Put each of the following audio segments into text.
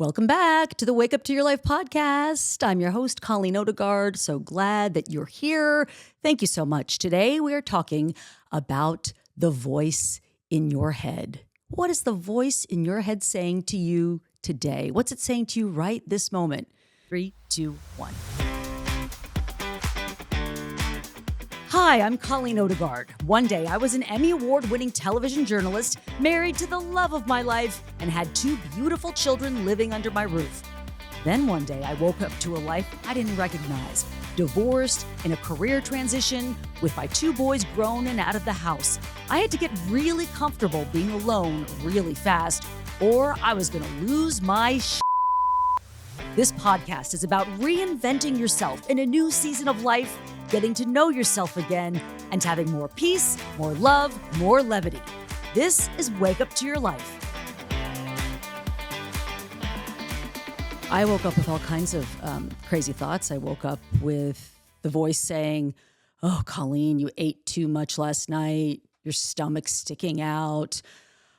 Welcome back to the Wake Up to Your Life podcast. I'm your host, Colleen Odegaard. So glad that you're here. Thank you so much. Today we are talking about the voice in your head. What is the voice in your head saying to you today? What's it saying to you right this moment? 3, 2, 1. Hi, I'm Colleen Odegaard. One day, I was an Emmy Award-winning television journalist, married to the love of my life, and had 2 beautiful children living under my roof. Then one day, I woke up to a life I didn't recognize, divorced, in a career transition, with my 2 boys grown and out of the house. I had to get really comfortable being alone really fast, or I was going to lose my shit. This podcast is about reinventing yourself in a new season of life, getting to know yourself again, and having more peace, more love, more levity. This is Wake Up to Your Life. I woke up with all kinds of crazy thoughts. I woke up with the voice saying, "Oh, Colleen, you ate too much last night. Your stomach's sticking out.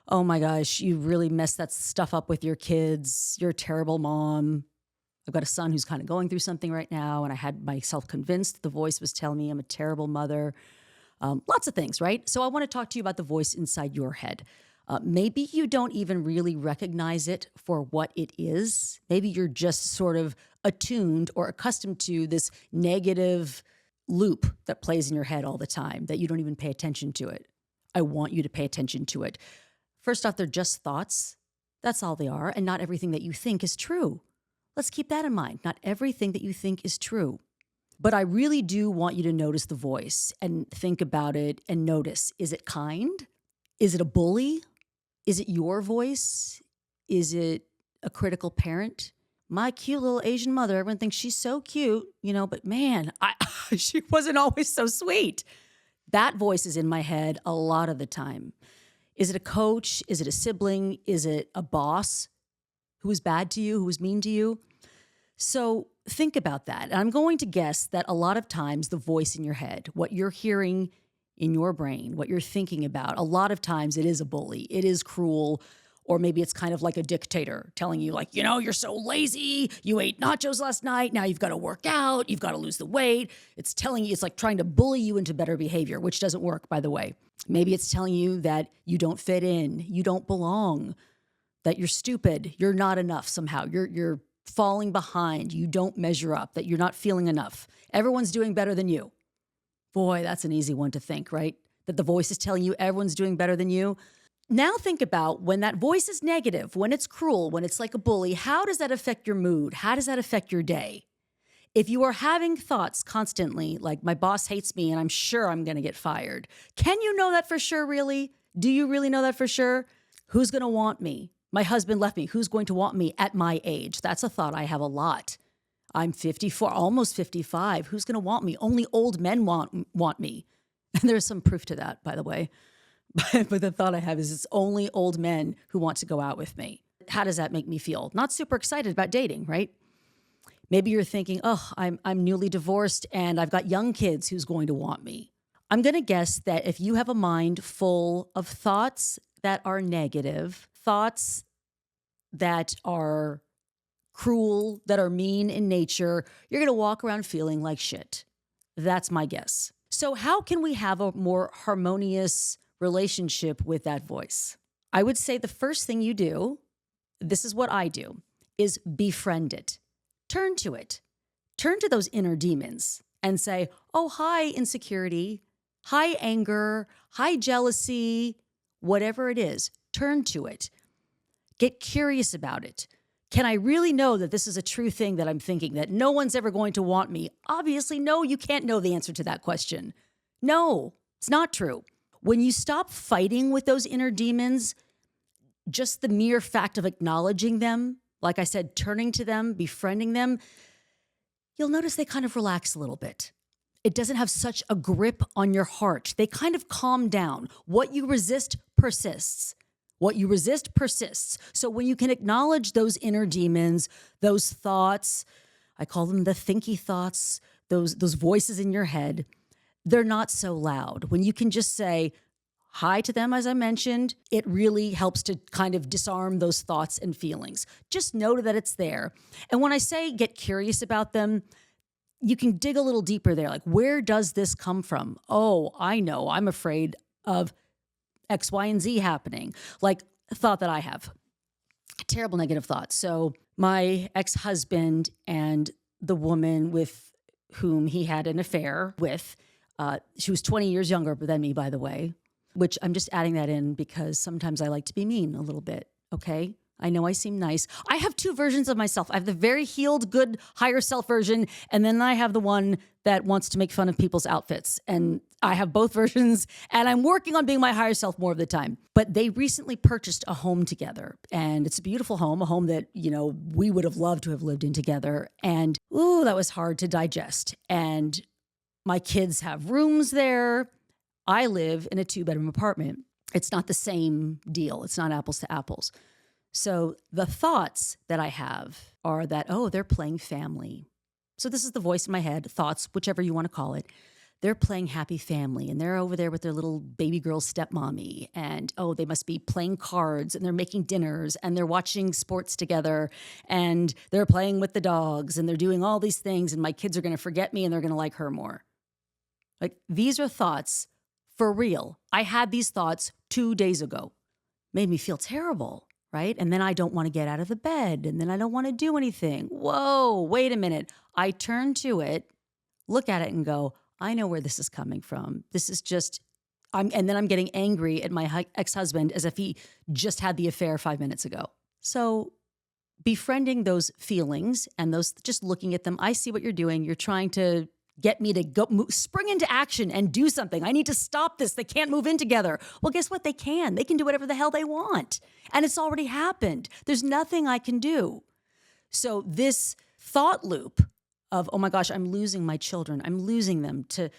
Oh my gosh, you really messed that stuff up with your kids. You're a terrible mom." I've got a son who's kind of going through something right now, and I had myself convinced the voice was telling me I'm a terrible mother. Lots of things, right? So I want to talk to you about the voice inside your head. Maybe you don't even really recognize it for what it is. Maybe you're just sort of attuned or accustomed to this negative loop that plays in your head all the time, that you don't even pay attention to it. I want you to pay attention to it. First off, they're just thoughts. That's all they are, and not everything that you think is true. Let's keep that in mind. Not everything that you think is true. But I really do want you to notice the voice and think about it and notice. Is it kind? Is it a bully? Is it your voice? Is it a critical parent? My cute little Asian mother, everyone thinks she's so cute, but man, she wasn't always so sweet. That voice is in my head a lot of the time. Is it a coach? Is it a sibling? Is it a boss who was bad to you, who was mean to you? So think about that. And I'm going to guess that a lot of times the voice in your head, what you're hearing in your brain, what you're thinking about, a lot of times it is a bully, it is cruel, or maybe it's kind of like a dictator telling you like, you're so lazy, you ate nachos last night, now you've got to work out, you've got to lose the weight. It's telling you, it's like trying to bully you into better behavior, which doesn't work, by the way. Maybe it's telling you that you don't fit in, you don't belong, that you're stupid, you're not enough somehow, you're falling behind, you don't measure up, that you're not feeling enough. Everyone's doing better than you. Boy, that's an easy one to think, right? That the voice is telling you everyone's doing better than you. Now think about when that voice is negative, when it's cruel, when it's like a bully, how does that affect your mood? How does that affect your day? If you are having thoughts constantly, like my boss hates me and I'm sure I'm going to get fired, can you know that for sure, really? Do you really know that for sure? Who's going to want me? My husband left me. Who's going to want me at my age? That's a thought I have a lot. I'm 54, almost 55. Who's going to want me? Only old men want me. And there's some proof to that, by the way. But the thought I have is it's only old men who want to go out with me. How does that make me feel? Not super excited about dating, right? Maybe you're thinking, I'm newly divorced and I've got young kids. Who's going to want me? I'm going to guess that if you have a mind full of thoughts that are negative, thoughts that are cruel, that are mean in nature, you're going to walk around feeling like shit. That's my guess. So how can we have a more harmonious relationship with that voice? I would say the first thing you do, this is what I do, is befriend it. Turn to it. Turn to those inner demons and say, oh, hi, insecurity. Hi, anger. Hi, jealousy. Whatever it is, turn to it. Get curious about it. Can I really know that this is a true thing that I'm thinking, that no one's ever going to want me? Obviously, no, you can't know the answer to that question. No, it's not true. When you stop fighting with those inner demons, just the mere fact of acknowledging them, like I said, turning to them, befriending them, you'll notice they kind of relax a little bit. It doesn't have such a grip on your heart. They kind of calm down. What you resist persists. What you resist persists. So when you can acknowledge those inner demons, those thoughts, I call them the thinky thoughts, those voices in your head, they're not so loud. When you can just say, hi to them, as I mentioned. It really helps to kind of disarm those thoughts and feelings. Just know that it's there. And when I say get curious about them, you can dig a little deeper there. Like, where does this come from? Oh, I know. I'm afraid of X, Y, and Z happening. Like a thought that I have, terrible negative thoughts. So my ex-husband and the woman with whom he had an affair with, she was 20 years younger than me, by the way, which I'm just adding that in because sometimes I like to be mean a little bit, okay? I know I seem nice. I have two versions of myself. I have the very healed, good, higher self version, and then I have the one that wants to make fun of people's outfits. And I have both versions, and I'm working on being my higher self more of the time. But they recently purchased a home together, and it's a beautiful home, a home that, we would have loved to have lived in together. And, ooh, that was hard to digest. And my kids have rooms there. I live in a 2-bedroom apartment. It's not the same deal. It's not apples to apples. So the thoughts that I have are that, oh, they're playing family. So this is the voice in my head, thoughts, whichever you want to call it. They're playing happy family, and they're over there with their little baby girl stepmommy, and, oh, they must be playing cards, and they're making dinners, and they're watching sports together, and they're playing with the dogs, and they're doing all these things, and my kids are going to forget me, and they're going to like her more. Like, these are thoughts for real. I had these thoughts 2 days ago. Made me feel terrible. Right? And then I don't want to get out of the bed, and then I don't want to do anything. Whoa, wait a minute. I turn to it, look at it and go, I know where this is coming from. This is just, and then I'm getting angry at my ex-husband as if he just had the affair 5 minutes ago. So befriending those feelings and those, just looking at them, I see what you're doing. You're trying to get me to go spring into action and do something. I need to stop this. They can't move in together. Well, guess what? They can. They can do whatever the hell they want. And it's already happened. There's nothing I can do. So this thought loop of, oh my gosh, I'm losing my children. I'm losing them to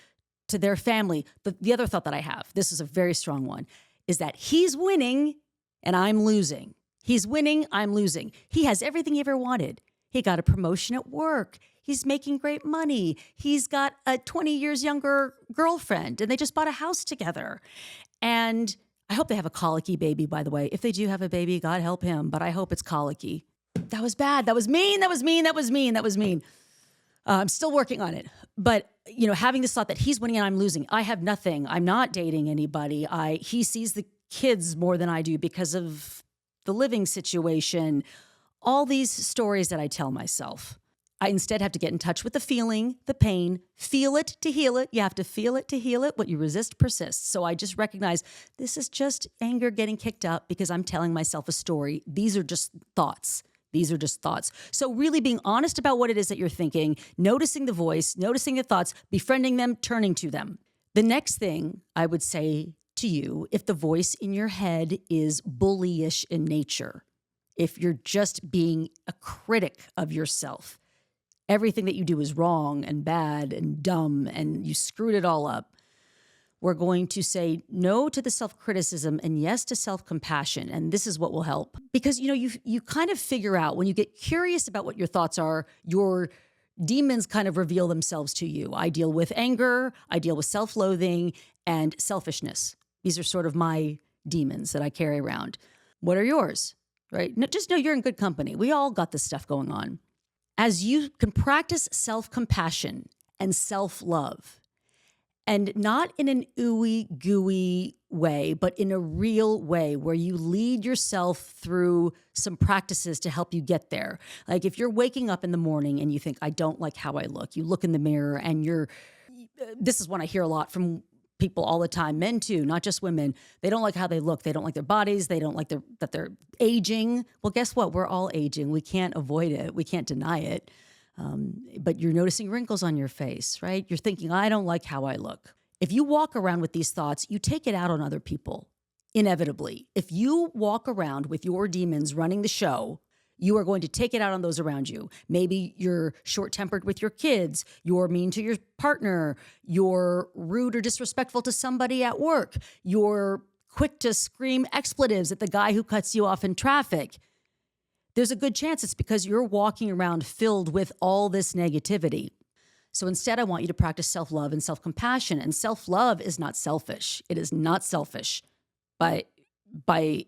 their family. But the other thought that I have, this is a very strong one, is that he's winning and I'm losing. He's winning, I'm losing. He has everything he ever wanted. He got a promotion at work. He's making great money. He's got a 20 years younger girlfriend, and they just bought a house together. And I hope they have a colicky baby, by the way. If they do have a baby, God help him, but I hope it's colicky. That was bad. That was mean. That was mean. That was mean. That was mean. I'm still working on it. But, having this thought that he's winning and I'm losing. I have nothing. I'm not dating anybody. He sees the kids more than I do because of the living situation. All these stories that I tell myself. I instead have to get in touch with the feeling, the pain, feel it to heal it. You have to feel it to heal it. What you resist persists. So I just recognize this is just anger getting kicked up because I'm telling myself a story. These are just thoughts. These are just thoughts. So really being honest about what it is that you're thinking, noticing the voice, noticing the thoughts, befriending them, turning to them. The next thing I would say to you, if the voice in your head is bullyish in nature, if you're just being a critic of yourself, everything that you do is wrong and bad and dumb and you screwed it all up, we're going to say no to the self-criticism and yes to self-compassion. And this is what will help. Because, you kind of figure out when you get curious about what your thoughts are, your demons kind of reveal themselves to you. I deal with anger, I deal with self-loathing and selfishness. These are sort of my demons that I carry around. What are yours? Right? Just know you're in good company. We all got this stuff going on. As you can practice self-compassion and self-love, and not in an ooey gooey way, but in a real way where you lead yourself through some practices to help you get there. Like if you're waking up in the morning and you think, I don't like how I look, you look in the mirror and this is one I hear a lot from people all the time, men too, not just women. They don't like how they look. They don't like their bodies. They don't like that they're aging. Well, guess what? We're all aging. We can't avoid it. We can't deny it. But you're noticing wrinkles on your face, right? You're thinking, I don't like how I look. If you walk around with these thoughts, you take it out on other people, inevitably. If you walk around with your demons running the show, you are going to take it out on those around you. Maybe you're short-tempered with your kids, you're mean to your partner, you're rude or disrespectful to somebody at work, you're quick to scream expletives at the guy who cuts you off in traffic. There's a good chance it's because you're walking around filled with all this negativity. So instead, I want you to practice self-love and self-compassion. And self-love is not selfish. It is not selfish by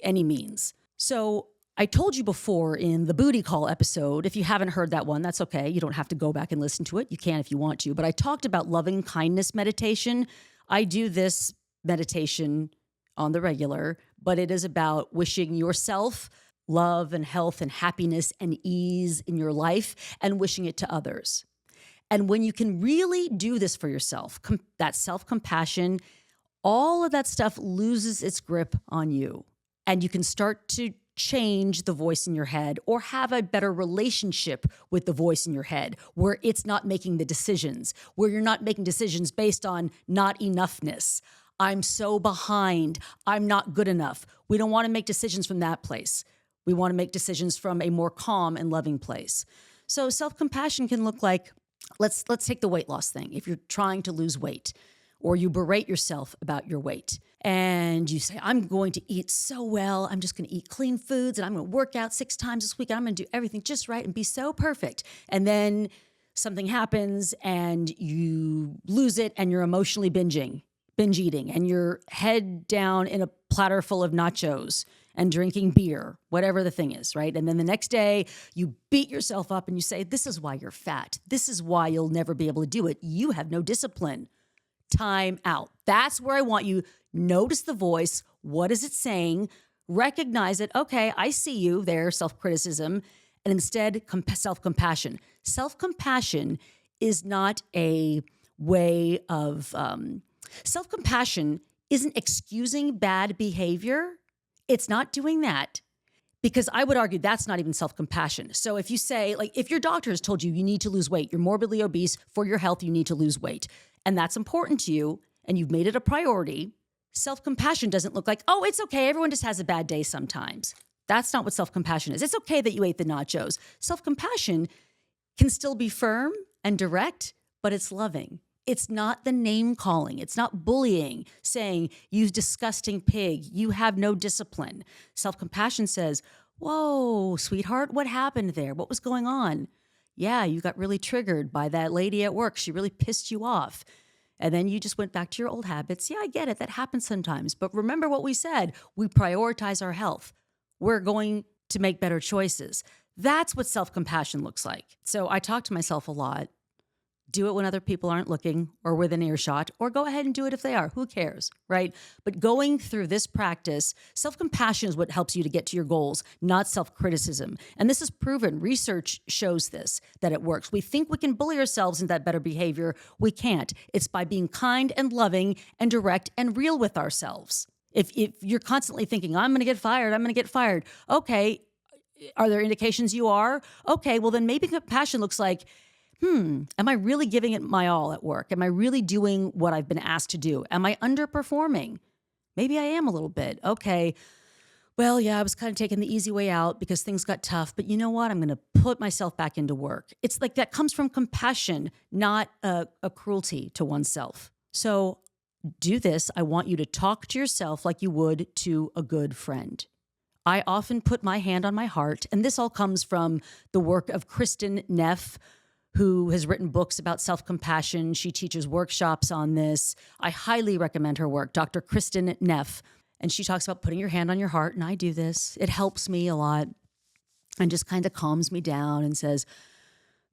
any means. So I told you before in the booty call episode, if you haven't heard that one, that's okay. You don't have to go back and listen to it. You can if you want to. But I talked about loving kindness meditation. I do this meditation on the regular, but it is about wishing yourself love and health and happiness and ease in your life and wishing it to others. And when you can really do this for yourself, that self-compassion, all of that stuff loses its grip on you. And you can start to change the voice in your head or have a better relationship with the voice in your head where it's not making the decisions, where you're not making decisions based on not enoughness. I'm so behind. I'm not good enough. We don't want to make decisions from that place. We want to make decisions from a more calm and loving place. So self-compassion can look like, let's take the weight loss thing. If you're trying to lose weight or you berate yourself about your weight and you say, I'm going to eat so well. I'm just going to eat clean foods and I'm going to work out 6 times this week. And I'm going to do everything just right and be so perfect. And then something happens and you lose it and you're emotionally binge eating and you're head down in a platter full of nachos and drinking beer, whatever the thing is, right? And then the next day you beat yourself up and you say, this is why you're fat. This is why you'll never be able to do it. You have no discipline. Time out. That's where I want you. Notice the voice. What is it saying? Recognize it. Okay, I see you there, self-criticism, and instead self-compassion. Self-compassion is not a way of, self-compassion isn't excusing bad behavior. It's not doing that, because I would argue that's not even self-compassion. So if you say, like, if your doctor has told you you need to lose weight, you're morbidly obese, for your health, you need to lose weight, and that's important to you, and you've made it a priority, self-compassion doesn't look like, oh, it's okay, everyone just has a bad day sometimes. That's not what self-compassion is. It's okay that you ate the nachos. Self-compassion can still be firm and direct, but it's loving. It's not the name calling. It's not bullying, saying, you disgusting pig, you have no discipline. Self-compassion says, whoa, sweetheart, what happened there? What was going on? Yeah, you got really triggered by that lady at work. She really pissed you off. And then you just went back to your old habits. Yeah, I get it. That happens sometimes. But remember what we said. We prioritize our health. We're going to make better choices. That's what self-compassion looks like. So I talk to myself a lot. Do it when other people aren't looking or within earshot, or go ahead and do it if they are. Who cares, right? But going through this practice, self-compassion is what helps you to get to your goals, not self-criticism. And this is proven. Research shows this, that it works. We think we can bully ourselves into that better behavior. We can't. It's by being kind and loving and direct and real with ourselves. If you're constantly thinking, I'm going to get fired, I'm going to get fired. Okay, are there indications you are? Okay, well then maybe compassion looks like, am I really giving it my all at work? Am I really doing what I've been asked to do? Am I underperforming? Maybe I am a little bit. Okay, well, yeah, I was kind of taking the easy way out because things got tough, but you know what? I'm going to put myself back into work. It's like that comes from compassion, not a cruelty to oneself. So do this. I want you to talk to yourself like you would to a good friend. I often put my hand on my heart, and this all comes from the work of Kristin Neff, who has written books about self-compassion. She teaches workshops on this. I highly recommend her work, Dr. Kristin Neff. And she talks about putting your hand on your heart, and I do this. It helps me a lot and just kind of calms me down and says,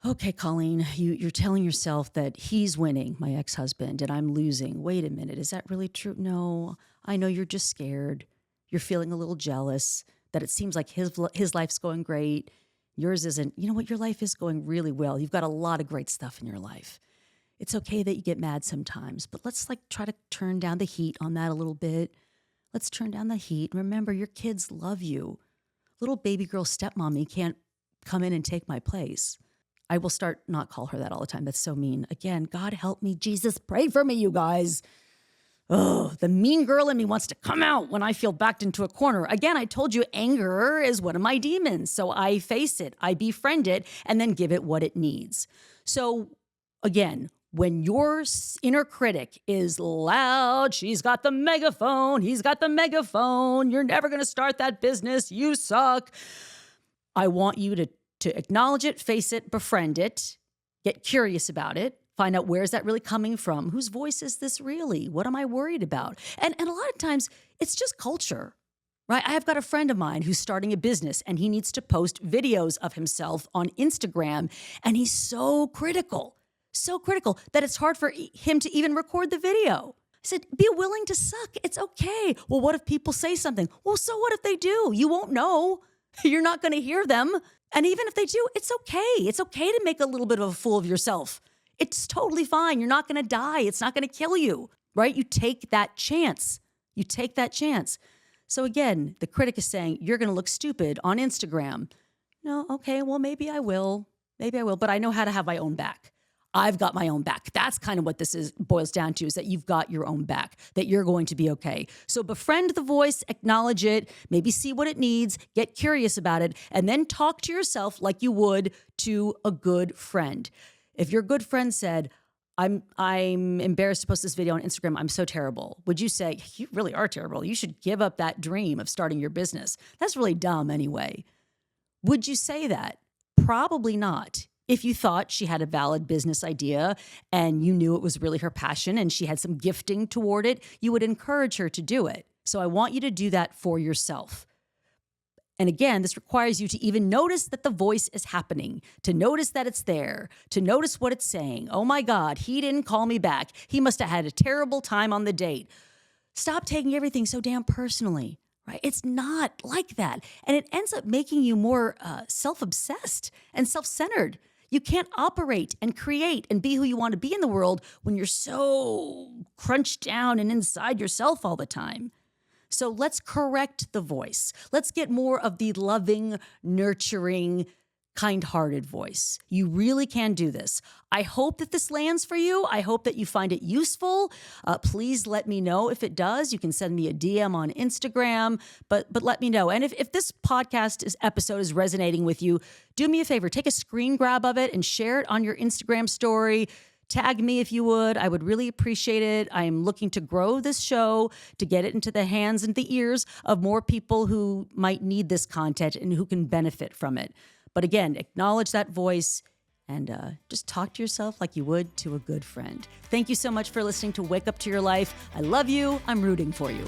okay, Colleen, you're telling yourself that he's winning, my ex-husband, and I'm losing. Wait a minute, is that really true? No, I know you're just scared. You're feeling a little jealous that it seems like his life's going great. Yours isn't. You know what? Your life is going really well. You've got a lot of great stuff in your life. It's okay that you get mad sometimes, but let's try to turn down the heat on that a little bit. Let's turn down the heat. Remember, your kids love you. Little baby girl stepmommy can't come in and take my place. I will start not call her that all the time. That's so mean. Again, God help me. Jesus, pray for me, you guys. Oh, the mean girl in me wants to come out when I feel backed into a corner. Again, I told you anger is one of my demons. So I face it, I befriend it, and then give it what it needs. So again, when your inner critic is loud, she's got the megaphone, he's got the megaphone, you're never going to start that business, you suck. I want you to acknowledge it, face it, befriend it, get curious about it, Find out, where is that really coming from? Whose voice is this really? What am I worried about? And a lot of times it's just culture, right? I have got a friend of mine who's starting a business and he needs to post videos of himself on Instagram. And he's so critical that it's hard for him to even record the video. I said, be willing to suck. It's okay. Well, what if people say something? Well, so what if they do? You won't know. You're not going to hear them. And even if they do, it's okay. It's okay to make a little bit of a fool of yourself. It's totally fine. You're not going to die. It's not going to kill you, right? You take that chance. So again, the critic is saying, you're going to look stupid on Instagram. No, okay, well, maybe I will, but I know how to have my own back. I've got my own back. That's kind of what this boils down to, is that you've got your own back, that you're going to be okay. So befriend the voice, acknowledge it, maybe see what it needs, get curious about it, and then talk to yourself like you would to a good friend. If your good friend said, I'm embarrassed to post this video on Instagram, I'm so terrible, would you say, you really are terrible, you should give up that dream of starting your business? That's really dumb anyway. Would you say that? Probably not. If you thought she had a valid business idea and you knew it was really her passion and she had some gifting toward it, you would encourage her to do it. So I want you to do that for yourself. And again, this requires you to even notice that the voice is happening, to notice that it's there, to notice what it's saying. Oh my God, he didn't call me back. He must have had a terrible time on the date. Stop taking everything so damn personally, right? It's not like that. And it ends up making you more self-obsessed and self-centered. You can't operate and create and be who you want to be in the world when you're so crunched down and inside yourself all the time. So let's correct the voice. Let's get more of the loving, nurturing, kind-hearted voice. You really can do this. I hope that this lands for you. I hope that you find it useful. Please let me know if it does. You can send me a DM on Instagram, but let me know. And if this episode is resonating with you, do me a favor, take a screen grab of it and share it on your Instagram story. Tag me if you would. I would really appreciate it. I am looking to grow this show, to get it into the hands and the ears of more people who might need this content and who can benefit from it. But again, acknowledge that voice and just talk to yourself like you would to a good friend. Thank you so much for listening to Wake Up to Your Life. I love you. I'm rooting for you.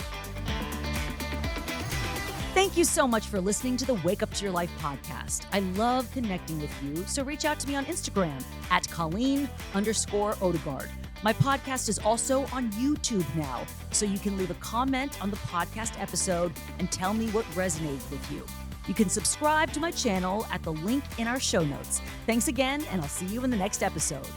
Thank you so much for listening to the Wake Up to Your Life podcast. I love connecting with you, so reach out to me on Instagram at Colleen_Odegaard. My podcast is also on YouTube now, so you can leave a comment on the podcast episode and tell me what resonated with you. You can subscribe to my channel at the link in our show notes. Thanks again, and I'll see you in the next episode.